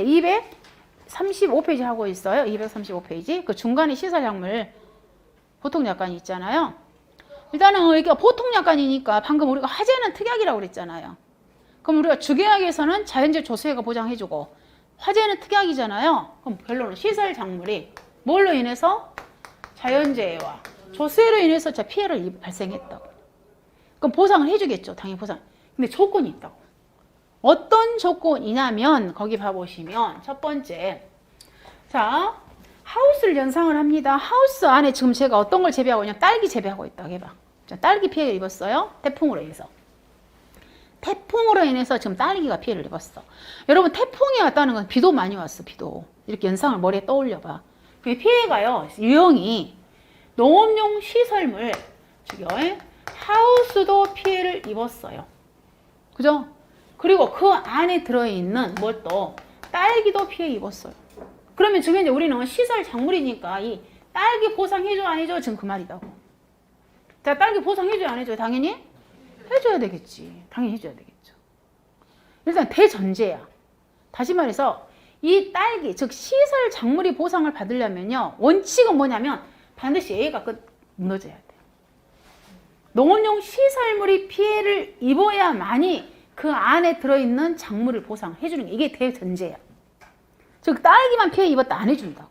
이제 235페이지 하고 있어요. 235페이지. 그 중간에 시설약물 보통약관이 있잖아요. 일단은 그러니까 보통약관이니까 방금 우리가 화재는 특약이라고 그랬잖아요. 그럼 우리가 주계약에서는 자연재해 조수해가 보장해주고 화재는 특약이잖아요. 그럼 결론은 시설작물이 뭘로 인해서? 자연재해와 조수해로 인해서 피해를 발생했다고. 그럼 보상을 해주겠죠. 당연히 보상. 근데 조건이 있다고. 어떤 조건이냐면 거기 봐보시면 첫 번째, 자 하우스를 연상을 합니다. 하우스 안에 지금 제가 어떤 걸 재배하고 있냐? 딸기 재배하고 있다고 해봐. 자, 딸기 피해를 입었어요. 태풍으로 인해서. 태풍으로 인해서 지금 딸기가 피해를 입었어. 여러분 태풍이 왔다는 건 비도 많이 왔어. 비도. 이렇게 연상을 머리에 떠올려봐. 그 피해가요. 유형이 농업용 시설물, 즉요 하우스도 피해를 입었어요. 그죠? 그리고 그 안에 들어있는 뭣도 딸기도 피해 입었어요. 그러면 지금 이제 우리는 시설 작물이니까 이 딸기 보상해줘 안 해줘? 지금 그 말이다고. 자, 딸기 보상해줘 안 해줘? 당연히 해줘야 되겠지. 당연히 해줘야 되겠죠. 일단 대전제야. 다시 말해서 이 딸기, 즉 시설 작물이 보상을 받으려면요. 원칙은 뭐냐면 반드시 얘가 무너져야 돼. 농업용 시설물이 피해를 입어야만이 그 안에 들어있는 작물을 보상해주는 게 이게 대전제야. 즉 딸기만 피해 입었다 안 해준다고.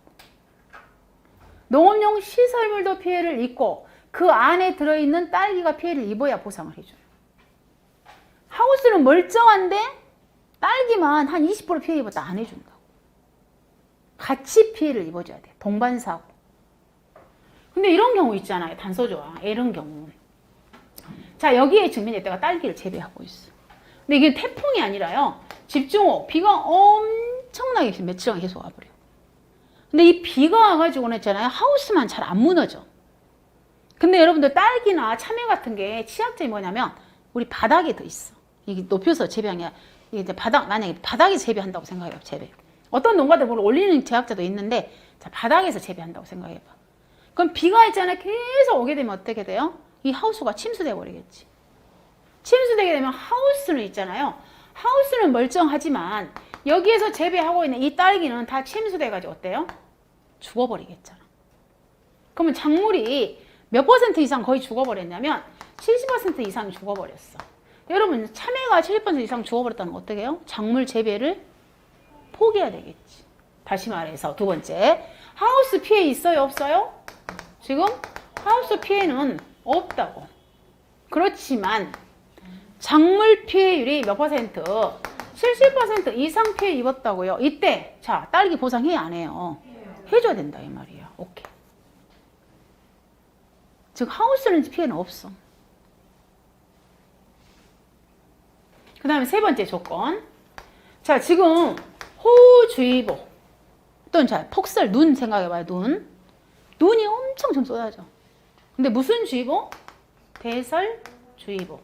농업용 시설물도 피해를 입고 그 안에 들어있는 딸기가 피해를 입어야 보상을 해줘요. 하우스는 멀쩡한데 딸기만 한 20% 피해 입었다 안 해준다고. 같이 피해를 입어줘야 돼. 동반사고. 근데 이런 경우 있잖아요. 단서조항. 이런 경우. 자, 여기에 지금 내가 딸기를 재배하고 있어. 근데 이게 태풍이 아니라요. 집중호. 비가 엄청나게 며칠간 계속 와버려. 근데 이 비가 와가지고는 있잖아요. 하우스만 잘 안 무너져. 근데 여러분들 딸기나 참외 같은 게 취약점이 뭐냐면 우리 바닥에 더 있어. 이게 높여서 재배한 게 이게 이제 만약에 바닥에 재배한다고 생각해요. 재배. 어떤 농가들 보면 올리는 제약자도 있는데 자, 바닥에서 재배한다고 생각해봐. 그럼 비가 있잖아요. 계속 오게 되면 어떻게 돼요? 이 하우스가 침수돼 버리겠지. 침수되게 되면 하우스는 있잖아요. 하우스는 멀쩡하지만 여기에서 재배하고 있는 이 딸기는 다 침수돼가지고 어때요? 죽어버리겠잖아. 그러면 작물이 몇 % 이상 거의 죽어버렸냐면 70% 이상이 죽어버렸어. 여러분 참외가 70% 이상 죽어버렸다는 거 어떻게 해요? 작물 재배를 포기해야 되겠지. 다시 말해서 두 번째, 하우스 피해 있어요? 없어요? 지금 하우스 피해는 없다고. 그렇지만 작물 피해율이 몇 퍼센트? 70% 이상 피해 입었다고요. 이때 자 딸기 보상해 안 해요? 해줘야 된다 이 말이야. 오케이. 즉 하우스는 피해는 없어. 그 다음에 세 번째 조건. 자 지금 호우주의보 또는 자 폭설 눈 생각해봐요. 눈이 엄청 좀 쏟아져. 근데 무슨 주의보? 대설주의보.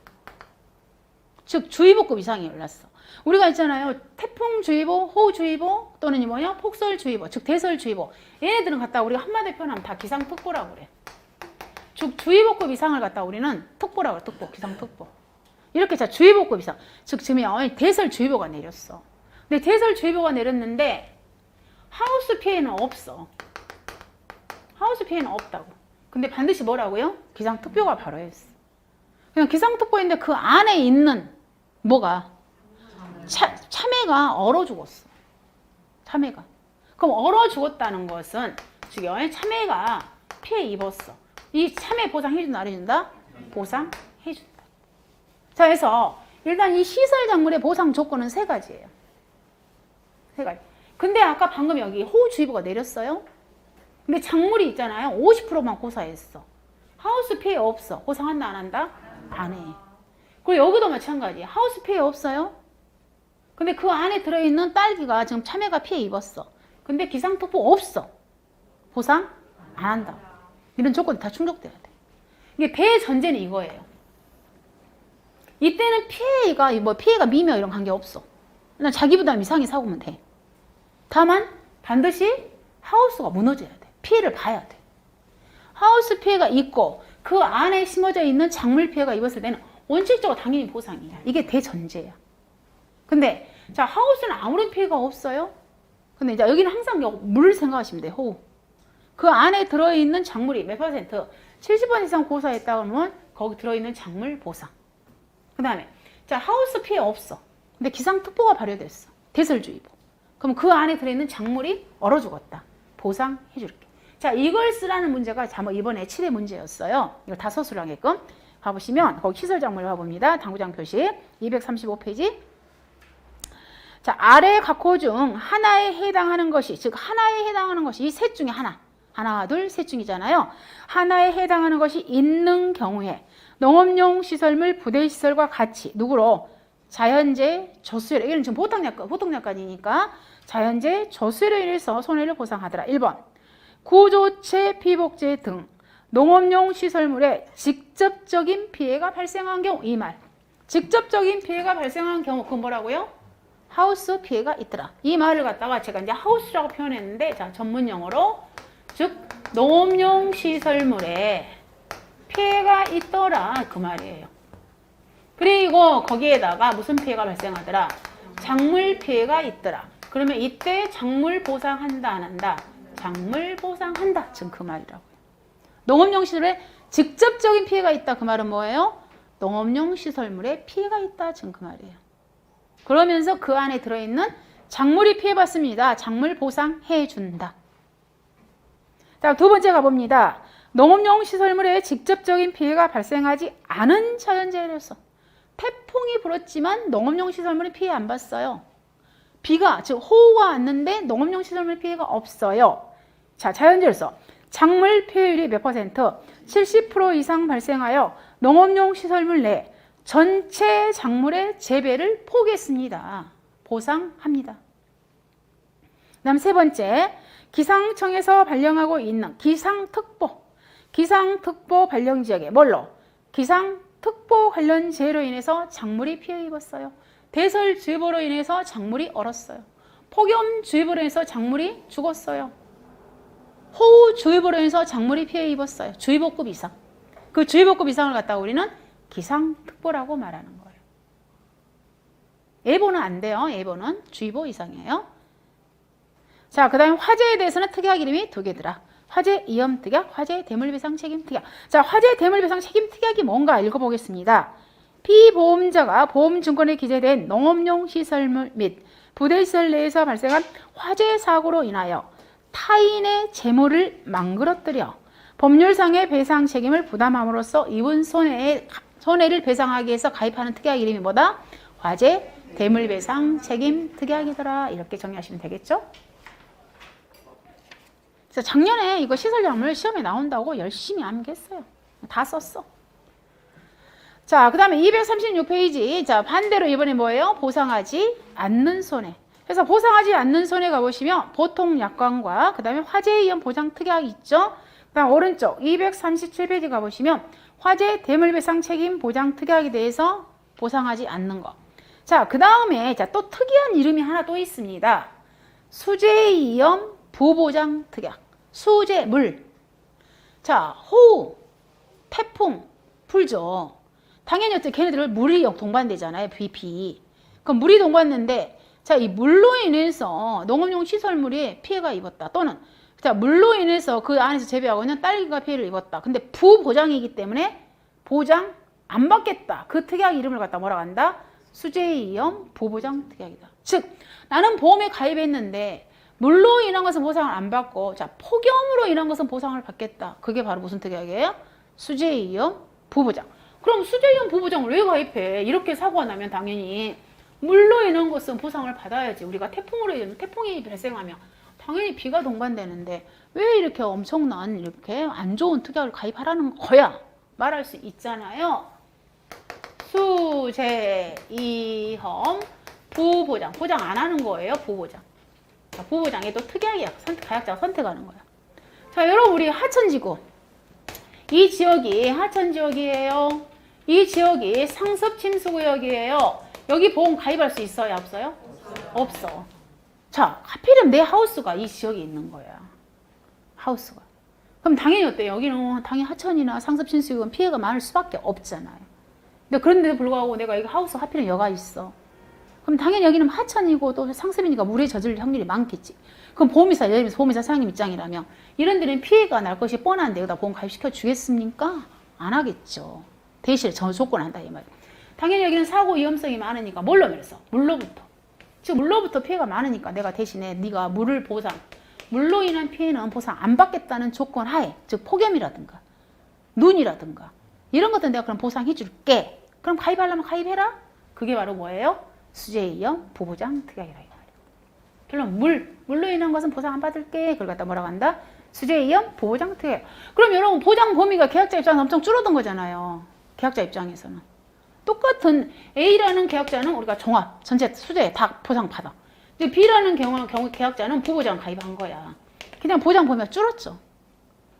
즉 주의보급 이상이 올랐어. 우리가 있잖아요. 태풍주의보, 호우주의보 또는 뭐냐? 폭설주의보, 즉 대설주의보. 얘네들은 갖다 우리가 한마디 표현하면 다 기상특보라고 그래. 즉 주의보급 이상을 갖다 우리는 특보라고 그래. 특보, 기상특보. 이렇게 자 주의보급 이상. 즉 지금 대설주의보가 내렸어. 근데 대설주의보가 내렸는데 하우스 피해는 없어. 하우스 피해는 없다고. 근데 반드시 뭐라고요? 기상특보가 바로 했어. 그냥 기상특보인데 그 안에 있는 뭐가? 참외가 얼어 죽었어. 참외가. 그럼 얼어 죽었다는 것은 지금 참외가 피해 입었어. 이 참외 보상해준다 안 해준다? 보상해준다. 자, 그래서 일단 이 시설작물의 보상 조건은 세 가지예요. 세 가지. 근데 아까 방금 여기 호우주의보가 내렸어요. 근데 작물이 있잖아요. 50%만 고사했어. 하우스 피해 없어. 보상한다 안 한다? 안 해. 그리고 여기도 마찬가지야. 하우스 피해 없어요. 근데 그 안에 들어있는 딸기가 지금 참외가 피해 입었어. 근데 기상특보 없어. 보상 안 한다. 이런 조건이 다 충족돼야 돼. 이게 대전제는 이거예요. 이때는 피해가 미묘 이런 관계 없어. 그냥 자기 부담 이상의 사고면 돼. 다만 반드시 하우스가 무너져야 돼. 피해를 봐야 돼. 하우스 피해가 있고 그 안에 심어져 있는 작물 피해가 입었을 때는 원칙적으로 당연히 보상이야. 이게 대전제야. 근데 자 하우스는 아무런 피해가 없어요. 근데 이제 여기는 항상 물 생각하시면 돼요. 호우. 그 안에 들어있는 작물이 몇 퍼센트? 70% 이상 고사했다 그러면 거기 들어있는 작물 보상. 그 다음에 자 하우스 피해 없어. 근데 기상특보가 발효됐어. 대설주의보. 그럼 그 안에 들어있는 작물이 얼어 죽었다. 보상해 줄게. 자 이걸 쓰라는 문제가 이번에 7회 문제였어요. 이거 다 서술을 하게끔. 가보시면 거기 시설작물 가봅니다. 당구장 표시 235페이지. 자 아래 각 호 중 하나에 해당하는 것이 즉 하나에 해당하는 것이 이 셋 중에 하나 둘 셋 중이잖아요. 하나에 해당하는 것이 있는 경우에 농업용 시설물 부대시설과 같이 누구로? 자연재해 저수해로 이건 지금 보통약관이니까 자연재해 저수해로 인해서 손해를 보상하더라. 1번 구조체 피복제 등 농업용 시설물에 직접적인 피해가 발생한 경우 이 말. 직접적인 피해가 발생한 경우 그건 뭐라고요? 하우스 피해가 있더라. 이 말을 갖다가 제가 이제 하우스라고 표현했는데 자 전문용어로 즉 농업용 시설물에 피해가 있더라 그 말이에요. 그리고 거기에다가 무슨 피해가 발생하더라? 작물 피해가 있더라. 그러면 이때 작물 보상한다 안 한다? 작물 보상한다. 지금 그 말이라고요. 농업용 시설에 직접적인 피해가 있다 그 말은 뭐예요? 농업용 시설물에 피해가 있다 지금 그 말이에요. 그러면서 그 안에 들어있는 작물이 피해봤습니다. 작물 보상해 준다. 자, 두 번째 가봅니다. 농업용 시설물에 직접적인 피해가 발생하지 않은 자연재해로서 태풍이 불었지만 농업용 시설물에 피해 안 봤어요. 비가 즉 호우가 왔는데 농업용 시설물 피해가 없어요. 자, 자연재해로서 작물 피해율이 몇 퍼센트? 70% 이상 발생하여 농업용 시설물 내 전체 작물의 재배를 포기했습니다. 보상합니다. 그다음 세 번째, 기상청에서 발령하고 있는 기상특보 발령 지역에 뭘로? 기상특보 관련 재해로 인해서 작물이 피해 입었어요. 대설주의보로 인해서 작물이 얼었어요. 폭염주의보로 인해서 작물이 죽었어요. 호우주의보로 인해서 작물이 피해 입었어요. 주의보급 이상. 그 주의보급 이상을 갖다가 우리는 기상특보라고 말하는 거예요. 예보는 안 돼요. 예보는 주의보 이상이에요. 자, 그 다음에 화재에 대해서는 특약 이름이 두 개더라. 화재 위험 특약, 화재 대물배상 책임 특약. 자, 화재 대물배상 책임 특약이 뭔가 읽어보겠습니다. 피보험자가 보험증권에 기재된 농업용 시설물 및 부대시설 내에서 발생한 화재 사고로 인하여 타인의 재물을 망가뜨려 법률상의 배상 책임을 부담함으로써 입은 손해를 배상하기 위해서 가입하는 특약 이름이 뭐다? 화재 대물배상 책임 특약이더라. 이렇게 정리하시면 되겠죠? 그래서 작년에 이거 시설작물 시험에 나온다고 열심히 암기했어요. 다 썼어. 자, 그 다음에 236페이지. 자, 반대로 이번에 뭐예요? 보상하지 않는 손해. 그래서 보상하지 않는 손해 가보시면 보통 약관과 그 다음에 화재 위험 보장 특약이 있죠. 그 다음 오른쪽 237페이지 가보시면 화재 대물배상 책임 보장 특약에 대해서 보상하지 않는 거. 자, 그 다음에 또 특이한 이름이 하나 또 있습니다. 수재 위험 부보장 특약. 수재, 물. 자, 호우, 태풍, 풀죠. 당연히 어떻게 걔네들 물이 동반되잖아요. BP. 그럼 물이 동반되는데 자, 이 물로 인해서 농업용 시설물이 피해가 입었다. 또는 자, 물로 인해서 그 안에서 재배하고 있는 딸기가 피해를 입었다. 근데 부보장이기 때문에 보장 안 받겠다. 그 특약 이름을 갖다 뭐라고 한다? 수재위험 부보장 특약이다. 즉, 나는 보험에 가입했는데 물로 인한 것은 보상을 안 받고 자, 폭염으로 인한 것은 보상을 받겠다. 그게 바로 무슨 특약이에요? 수재위험 부보장. 그럼 수재위험 부보장을 왜 가입해? 이렇게 사고가 나면 당연히 물로 인한 것은 보상을 받아야지. 우리가 태풍이 발생하면 당연히 비가 동반되는데 왜 이렇게 엄청난 이렇게 안 좋은 특약을 가입하라는 거야? 말할 수 있잖아요. 수재위험 부보장. 보장 안 하는 거예요. 부보장. 자, 부보장이 또 특약이야. 가약자가 선택하는 거야. 자, 여러분 우리 하천지구. 이 지역이 하천지역이에요. 이 지역이 상습침수구역이에요. 여기 보험 가입할 수 있어요? 없어요? 없어. 자, 하필이면 내 하우스가 이 지역에 있는 거야. 하우스가. 그럼 당연히 어때요? 여기는 당연히 하천이나 상습침수구역은 피해가 많을 수밖에 없잖아요. 근데 그런데도 불구하고 내가 이 하우스 하필이면 여가 있어. 그럼 당연히 여기는 하천이고 또 상습이니까 물에 젖을 확률이 많겠지. 그럼 보험회사, 예를 들어서 보험회사 사장님 입장이라면 이런 데는 피해가 날 것이 뻔한데 여기다 보험 가입시켜 주겠습니까? 안 하겠죠. 대신에 저 조건한다 이 말이야. 당연히 여기는 사고 위험성이 많으니까 뭘로 밀었어? 물로부터. 즉 물로부터 피해가 많으니까 내가 대신에 네가 물을 보상, 물로 인한 피해는 보상 안 받겠다는 조건 하에, 즉 폭염이라든가 눈이라든가 이런 것들 내가 그럼 보상해 줄게. 그럼 가입하려면 가입해라. 그게 바로 뭐예요? 수재위험 보보장 특약이라 이 말이에요. 결론 물로 인한 것은 보상 안 받을게. 그걸 갖다 뭐라고 한다? 수재위험 보보장 특약. 그럼 여러분 보장 범위가 계약자 입장에서 엄청 줄어든 거잖아요. 계약자 입장에서는 똑같은 A라는 계약자는 우리가 종합 전체 수재 다 보상 받아. 근데 B라는 경우 계약자는 부보장 가입한 거야. 그냥 보장 범위가 줄었죠.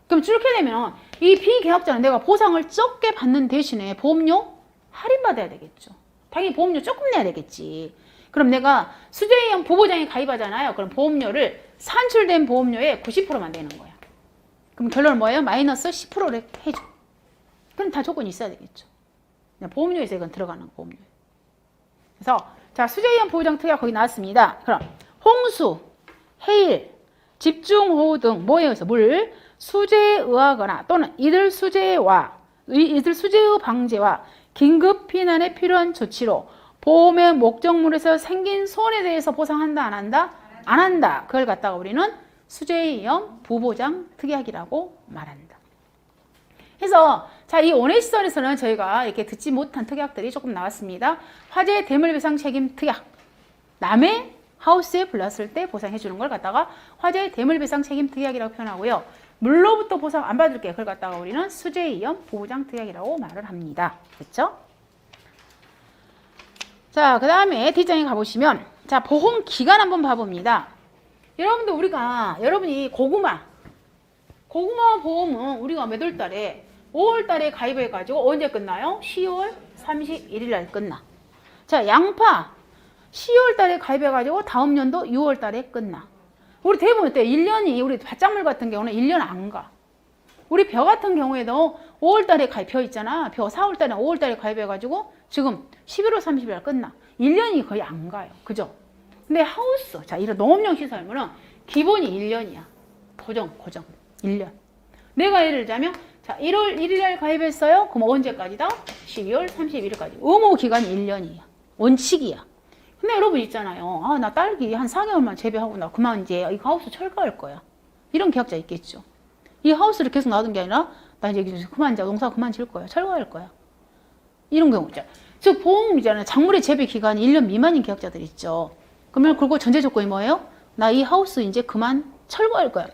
그럼 줄게 되면 이 B 계약자는 내가 보상을 적게 받는 대신에 보험료 할인받아야 되겠죠. 당연히 보험료 조금 내야 되겠지. 그럼 내가 수재위험 보보장에 가입하잖아요. 그럼 보험료를 산출된 보험료의 90%만 내는 거야. 그럼 결론은 뭐예요? 마이너스 10%를 해줘. 그럼 다 조건이 있어야 되겠죠. 보험료에서 이건 들어가는 보험료. 그래서 자 수재위험 보보장 특약 거기 나왔습니다. 그럼 홍수, 해일, 집중호우 등 뭐에 의해서 물, 수재에 의하거나 또는 이들 수재의 방제와 긴급 피난에 필요한 조치로 보험의 목적물에서 생긴 손해에 대해서 보상한다 안 한다? 안 한다. 그걸 갖다가 우리는 수재위험 보보장 특약이라고 말한다. 그래서 자, 이 원회시설에서는 저희가 이렇게 듣지 못한 특약들이 조금 나왔습니다. 화재 대물배상 책임 특약. 남의 하우스에 불났을 때 보상해 주는 걸 갖다가 화재 대물배상 책임 특약이라고 표현하고요. 물로부터 보상 안 받을게. 그걸 갖다가 우리는 수재위험 보보장 특약이라고 말을 합니다. 그렇죠? 자, 그 다음에 뒷장에 가보시면 자, 보험 기간 한번 봐봅니다. 여러분들 여러분이 고구마 보험은 우리가 몇 월 달에 5월 달에 가입해가지고 언제 끝나요? 10월 31일 날 끝나. 자, 양파 10월 달에 가입해가지고 다음 연도 6월 달에 끝나. 우리 대부분 때 1년이 우리 밭작물 같은 경우는 1년 안 가. 우리 벼 같은 경우에도 5월 달에 벼 있잖아. 벼 4월 달에 5월 달에 가입해가지고 지금 11월 30일 날 끝나. 1년이 거의 안 가요. 그죠? 근데 하우스, 자, 이런 농업용 시설물은 기본이 1년이야. 고정. 1년. 내가 예를 들자면 자, 1월 1일 날 가입했어요. 그럼 언제까지다? 12월 31일까지. 의무 기간이 1년이야. 원칙이야. 근데 여러분 있잖아요. 아, 나 딸기 한 4개월만 재배하고 나 그만 이제 이 하우스 철거할 거야. 이런 계약자 있겠죠. 이 하우스를 계속 놔둔 게 아니라 나 이제 그만 이제 농사 그만 질 거야. 철거할 거야. 이런 경우 있잖아. 즉 보험이잖아요. 작물의 재배 기간이 1년 미만인 계약자들 있죠. 그러면 그리고 전제 조건이 뭐예요? 나 이 하우스 이제 그만 철거할 거야.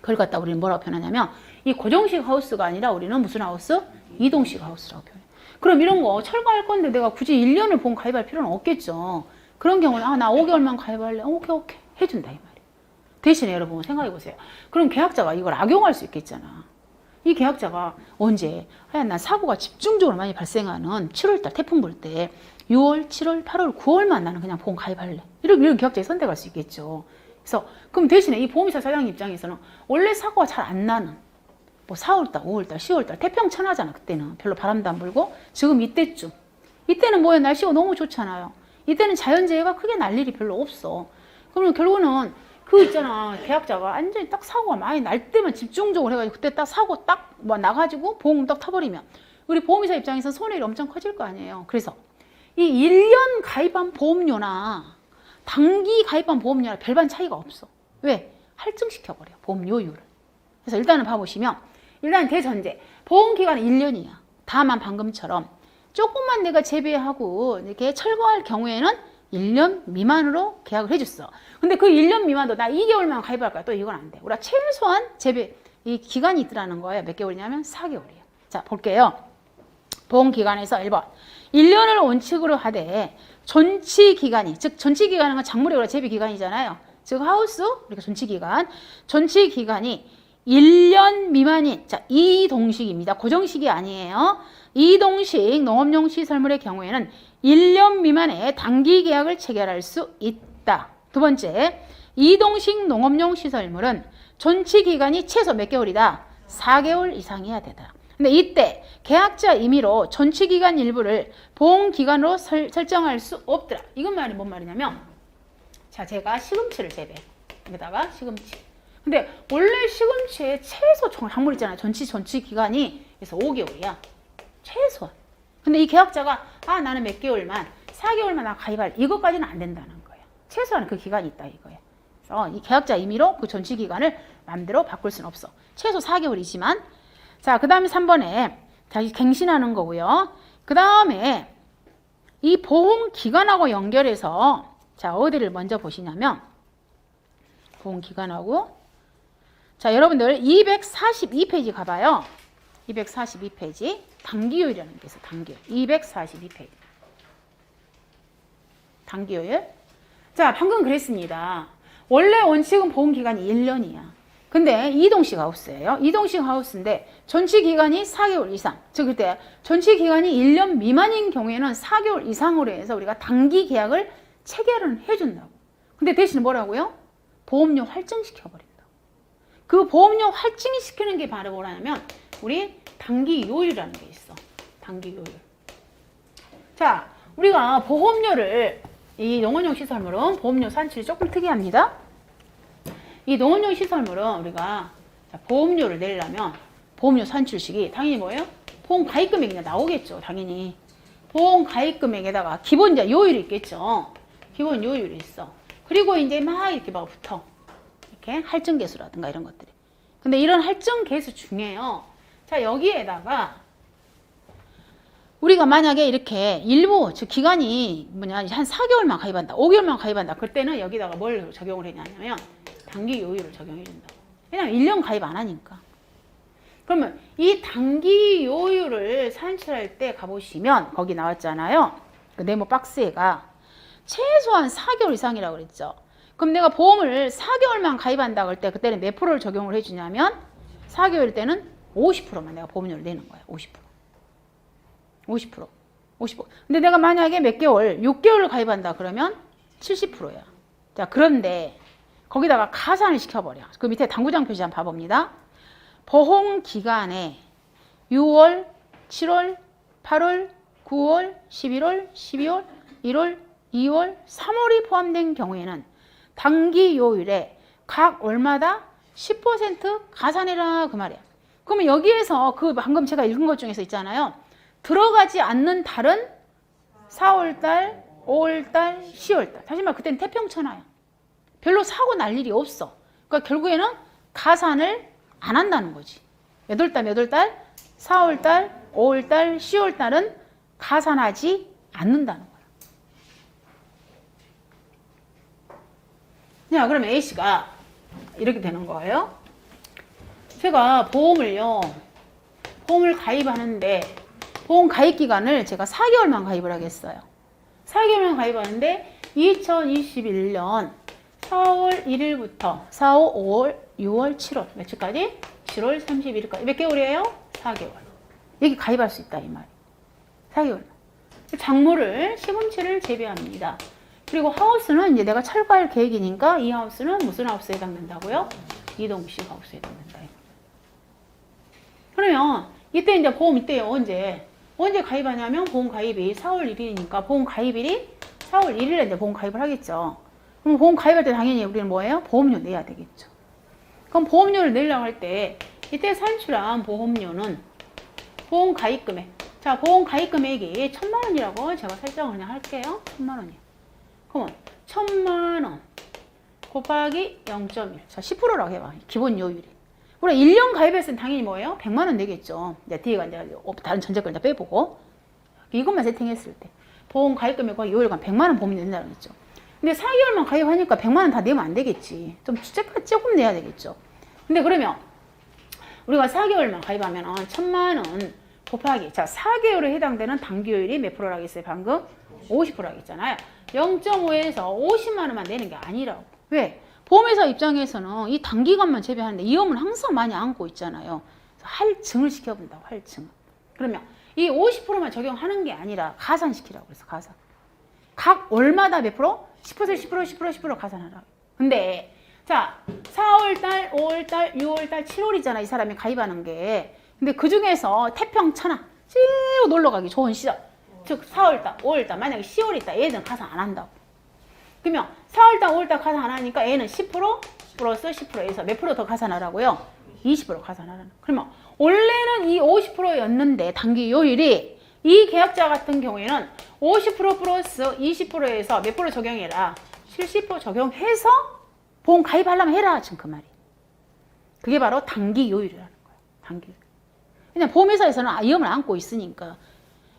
그걸 갖다 우리는 뭐라고 표현하냐면 이 고정식 하우스가 아니라 우리는 무슨 하우스? 이동식 하우스라고 표현해. 그럼 이런 거 철거할 건데 내가 굳이 1년을 보험 가입할 필요는 없겠죠. 그런 경우는 아, 나 5개월만 가입할래. 오케이 해준다 이 말이에요. 대신에 여러분 생각해 보세요. 그럼 계약자가 이걸 악용할 수 있겠잖아. 이 계약자가 언제 난 사고가 집중적으로 많이 발생하는 7월달 태풍 불 때 6월, 7월, 8월, 9월만 나는 그냥 보험 가입할래. 이런 계약자에 선택할 수 있겠죠. 그래서 그럼 대신에 이 보험회사 사장님 입장에서는 원래 사고가 잘 안 나는 뭐 4월달, 5월달, 10월달 태평천하잖아. 그때는 별로 바람도 안 불고 지금 이때는 뭐야 날씨가 너무 좋잖아요. 이때는 자연재해가 크게 날 일이 별로 없어. 그러면 결국은 그 있잖아 계약자가 완전히 딱 사고가 많이 날 때만 집중적으로 해가지고 그때 딱 사고 딱 뭐 나가지고 보험 딱 타버리면 우리 보험회사 입장에서 손해율이 엄청 커질 거 아니에요. 그래서 이 1년 가입한 보험료나 단기 가입한 보험료나 별반 차이가 없어. 왜? 할증시켜버려 보험료율을. 그래서 일단은 봐보시면 일단 대전제 보험기간은 1년이야. 다만 방금처럼 조금만 내가 재배하고 이렇게 철거할 경우에는 1년 미만으로 계약을 해줬어. 근데 그 1년 미만도 나 2개월만 가입할 거야. 또 이건 안 돼. 우리가 최소한 재배 이 기간이 있더라는 거예요. 몇 개월이냐면 4개월이에요. 자, 볼게요. 보험기간에서 1번 1년을 원칙으로 하되 존치기간이 즉 존치기간은 건 작물의 재배기간이잖아요. 즉 하우스 우리가 존치기간이 1년 미만인 자 이동식입니다. 고정식이 아니에요. 이동식 농업용 시설물의 경우에는 1년 미만의 단기 계약을 체결할 수 있다. 두 번째, 이동식 농업용 시설물은 존치 기간이 최소 몇 개월이다? 4개월 이상이어야 되다. 근데 이때 계약자 임의로 존치기간 일부를 보험기간으로 설정할 수 없더라. 이건 말이 뭔 말이냐면, 자, 제가 시금치를 재배. 여기다가 시금치. 근데 원래 시금치의 최소 작물 있잖아요. 존치 기간이 그래서 5개월이야. 최소한. 근데 이 계약자가 나는 몇 개월만 4개월만 나 가입할 이것까지는 안 된다는 거예요. 최소한 그 기간이 있다 이거예요. 그래서 이 계약자 임의로 그 존치 기간을 마음대로 바꿀 수는 없어. 최소 4개월이지만 자, 그 다음에 3번에 다시 갱신하는 거고요. 그 다음에 이 보험 기간하고 연결해서 자, 어디를 먼저 보시냐면 보험 기간하고 자, 여러분들 242페이지 가봐요. 242페이지 단기요일이라는 게 있어요. 단기요일. 242페이지. 단기요일. 자, 방금 그랬습니다. 원래 원칙은 보험기간이 1년이야. 근데 이동식 하우스예요. 이동식 하우스인데 존치기간이 4개월 이상. 즉 그때 존치기간이 1년 미만인 경우에는 4개월 이상으로 해서 우리가 단기 계약을 체결을 해준다고. 근데 대신 뭐라고요? 보험료 할증시켜버린다. 그 보험료 할증시키는 게 바로 뭐냐면 우리 단기 요율이라는 게 있어. 단기 요율. 자, 우리가 보험료를 이 농원용 시설물은 보험료 산출이 조금 특이합니다. 이 농원용 시설물은 우리가 보험료를 내려면 보험료 산출식이 당연히 뭐예요? 보험 가입 금액이 나오겠죠. 당연히. 보험 가입 금액에다가 기본 이제 요율이 있겠죠. 기본 요율이 있어. 그리고 이제 막 이렇게 막 붙어. 이렇게 할증 개수라든가 이런 것들이. 근데 이런 할증 개수 중에요. 자, 여기에다가 우리가 만약에 이렇게 일부 즉 기간이 한 4개월만 가입한다. 5개월만 가입한다. 그때는 여기다가 뭘 적용을 해냐면 단기 요율을 적용해 준다. 왜냐면 1년 가입 안 하니까. 그러면 이 단기 요율을 산출할 때 가보시면 거기 나왔잖아요. 그 네모 박스에가 최소한 4개월 이상이라고 그랬죠. 그럼 내가 보험을 4개월만 가입한다 그럴 때 그때는 몇 프로를 적용을 해주냐면 4개월 때는 50%만 내가 보험료를 내는 거야. 50%. 50%. 50%. 근데 내가 만약에 몇 개월, 6개월을 가입한다 그러면 70%야. 자, 그런데 거기다가 가산을 시켜버려. 그 밑에 당구장 표시 한번 봐봅니다. 보험 기간에 6월, 7월, 8월, 9월, 11월, 12월, 1월, 2월, 3월이 포함된 경우에는 단기 요율에 각 월마다 10% 가산해라 그 말이야. 그러면 여기에서 그 방금 제가 읽은 것 중에서 있잖아요. 들어가지 않는 달은 4월달, 5월달, 10월달. 다시 말해 그때는 태평천하야. 별로 사고 날 일이 없어. 그러니까 결국에는 가산을 안 한다는 거지. 몇 월달? 4월달, 5월달, 10월달은 가산하지 않는다는 거야. 자, 그럼 A씨가 이렇게 되는 거예요. 제가 보험을 가입하는데 보험 가입 기간을 제가 4개월만 가입을 하겠어요. 4개월만 가입하는데 2021년 4월 1일부터 4, 5, 5월, 6월, 7월 며칠까지? 7월 31일까지 몇 개월이에요? 4개월. 여기 가입할 수 있다 이 말. 4개월. 작물을 시금치를 재배합니다. 그리고 하우스는 이제 내가 철거할 계획이니까 이 하우스는 무슨 하우스에 해당된다고요? 이동식 하우스에 해당된다. 그러면 이때 이제 보험 이때요. 언제 가입하냐면 보험 가입이 4월 1일이니까 보험 가입일이 4월 1일에 이제 보험 가입을 하겠죠. 그럼 보험 가입할 때 당연히 우리는 뭐예요? 보험료 내야 되겠죠. 그럼 보험료를 내려고 할 때 이때 산출한 보험료는 보험 가입 금액. 자, 보험 가입 금액이 1,000만 원이라고 제가 설정을 그냥 할게요. 1,000만 원이요. 그러면 1,000만 원 곱하기 0.1. 자, 10%라고 해봐. 기본 요율이. 우리 1년 가입했으면 당연히 뭐예요? 100만 원 내겠죠. 이제 뒤에가 이제 다른 전제걸 이제 빼보고 이것만 세팅했을 때 보험 가입 금액과 요율간 100만 원 보험료 낸다고 했죠. 근데 4개월만 가입하니까 100만 원 다 내면 안 되겠지. 좀 조금 내야 되겠죠. 근데 그러면 우리가 4개월만 가입하면 1,000만 원 곱하기 자 4개월에 해당되는 단기요율이 몇 프로라고 했어요? 방금 50%라고 했잖아요. 0.5에서 50만 원만 내는 게 아니라고. 왜? 보험회사 입장에서는 이 단기간만 재배하는데 위험을 항상 많이 안고 있잖아요. 할증을 시켜본다고, 할증. 그러면 이 50%만 적용하는 게 아니라 가산시키라고 그래서 가산. 각 월마다 몇 프로? 10% 가산하라고. 근데 자 4월달, 5월달, 6월달, 7월이잖아 이 사람이 가입하는 게. 근데 그 중에서 태평 천하 쭉 놀러 가기 좋은 시절. 즉 4월달, 5월달, 만약에 10월 있다. 얘는 가산 안 한다고. 그러면 4월달, 5월달 가산 안 하니까 얘는 10% 플러스 10%에서 몇 프로 더 가산하라고요? 20% 가산하라는. 그러면 원래는 이 50%였는데 단기 요일이 이 계약자 같은 경우에는 50% 플러스 20%에서 몇 프로 적용해라? 70% 적용해서 보험 가입하려면 해라. 지금 그 말이. 그게 바로 단기 요일이라는 거예요. 단기 요일. 왜냐면 보험회사에서는 위험을 안고 있으니까.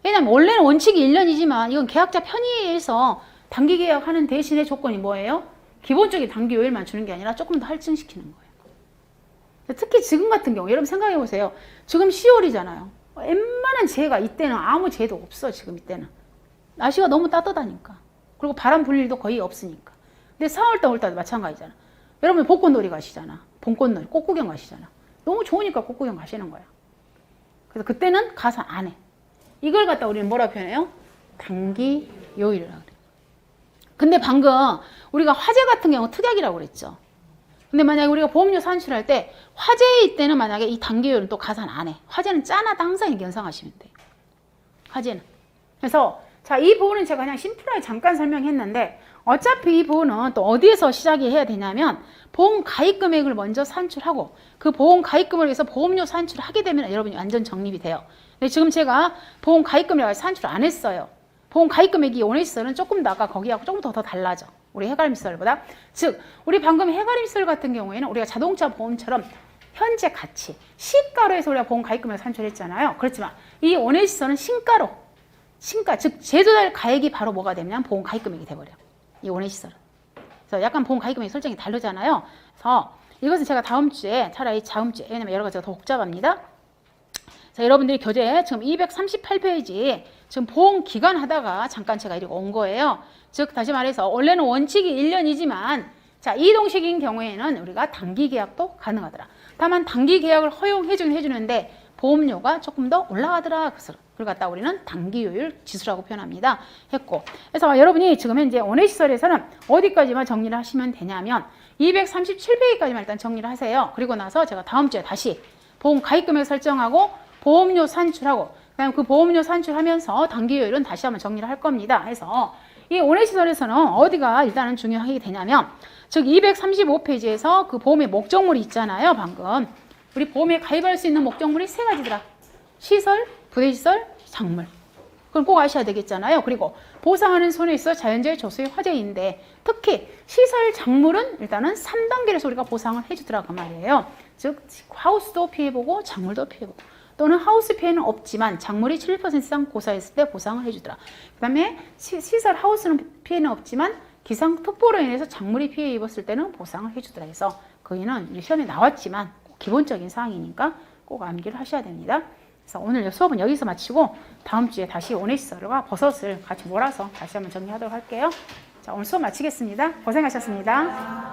왜냐면 원래는 원칙이 1년이지만 이건 계약자 편의에서 단기 계약하는 대신에 조건이 뭐예요? 기본적인 단기 요일만 주는 게 아니라 조금 더 할증시키는 거예요. 특히 지금 같은 경우 여러분 생각해 보세요. 지금 10월이잖아요. 웬만한 재해가 이때는 아무 재해도 없어. 지금 이때는. 날씨가 너무 따뜻하니까. 그리고 바람 불 일도 거의 없으니까. 근데 4월달, 5월달도 마찬가지잖아. 여러분 벚꽃놀이 가시잖아. 봄꽃놀이, 꽃구경 가시잖아. 너무 좋으니까 꽃구경 가시는 거야. 그래서 그때는 가산 안 해. 이걸 갖다 우리는 뭐라 표현해요? 단기 요일이라고 그래요. 근데 방금 우리가 화재 같은 경우 특약이라고 그랬죠. 근데 만약에 우리가 보험료 산출할 때 화재일 때는 만약에 이 단기 요일은 또 가산 안 해. 화재는 짠하다 항상 이렇게 연상하시면 돼요. 화재는. 그래서 자, 이 부분은 제가 그냥 심플하게 잠깐 설명했는데 어차피 이 부분은 또 어디에서 시작이 해야 되냐면 보험 가입 금액을 먼저 산출하고 그 보험 가입 금액을 위해서 보험료 산출을 하게 되면 여러분이 완전 적립이 돼요. 근데 지금 제가 보험 가입 금액을 산출 안 했어요. 보험 가입 금액이 오네시설은 조금 더 아까 거기하고 조금 더 달라져. 우리 해가림설보다. 즉 우리 방금 해가림설 같은 경우에는 우리가 자동차 보험처럼 현재 가치, 시가로 해서 우리가 보험 가입 금액을 산출했잖아요. 그렇지만 이 오네시설은 신가로, 신가, 즉 제조달 가액이 바로 뭐가 되면 보험 가입 금액이 돼버려. 이 오네시설은. 그래서 약간 보험 가입 금액 설정이 다르잖아요. 그래서 이것은 제가 다음 주에 차라리 다음 주에 왜냐면 여러 가지가 더 복잡합니다. 자, 여러분들이 교재 지금 238페이지 지금 보험 기간 하다가 잠깐 제가 이렇게 온 거예요. 즉 다시 말해서 원래는 원칙이 1년이지만 자, 이동식인 경우에는 우리가 단기 계약도 가능하더라. 다만 단기 계약을 허용해주긴 해주는데 보험료가 조금 더 올라가더라. 그래서 그걸 갖다 우리는 단기 요율 지수라고 표현합니다. 했고. 그래서 여러분이 지금 현재 원해시설에서는 어디까지만 정리를 하시면 되냐면 237페이지까지만 일단 정리를 하세요. 그리고 나서 제가 다음 주에 다시 보험 가입 금액 설정하고 보험료 산출하고 그다음에 그 보험료 산출하면서 단기 요율은 다시 한번 정리를 할 겁니다. 해서 이 원해시설에서는 어디가 일단은 중요하게 되냐면 즉 235페이지에서 그 보험의 목적물이 있잖아요. 방금 우리 보험에 가입할 수 있는 목적물이 세 가지더라. 시설, 부대시설, 작물. 그건 꼭 아셔야 되겠잖아요. 그리고 보상하는 손에 있어 자연재해, 조수의 화재인데 특히 시설, 작물은 일단은 3단계에서 우리가 보상을 해주더라고 말이에요. 즉 하우스도 피해보고 작물도 피해보고 또는 하우스 피해는 없지만 작물이 7% 이상 고사했을 때 보상을 해주더라. 그 다음에 시설, 하우스는 피해는 없지만 기상특보로 인해서 작물이 피해 입었을 때는 보상을 해주더라 해서 거기는 시험에 나왔지만 기본적인 사항이니까 꼭 암기를 하셔야 됩니다. 그래서 오늘 수업은 여기서 마치고 다음 주에 다시 오네시설과 버섯을 같이 몰아서 다시 한번 정리하도록 할게요. 자, 오늘 수업 마치겠습니다. 고생하셨습니다.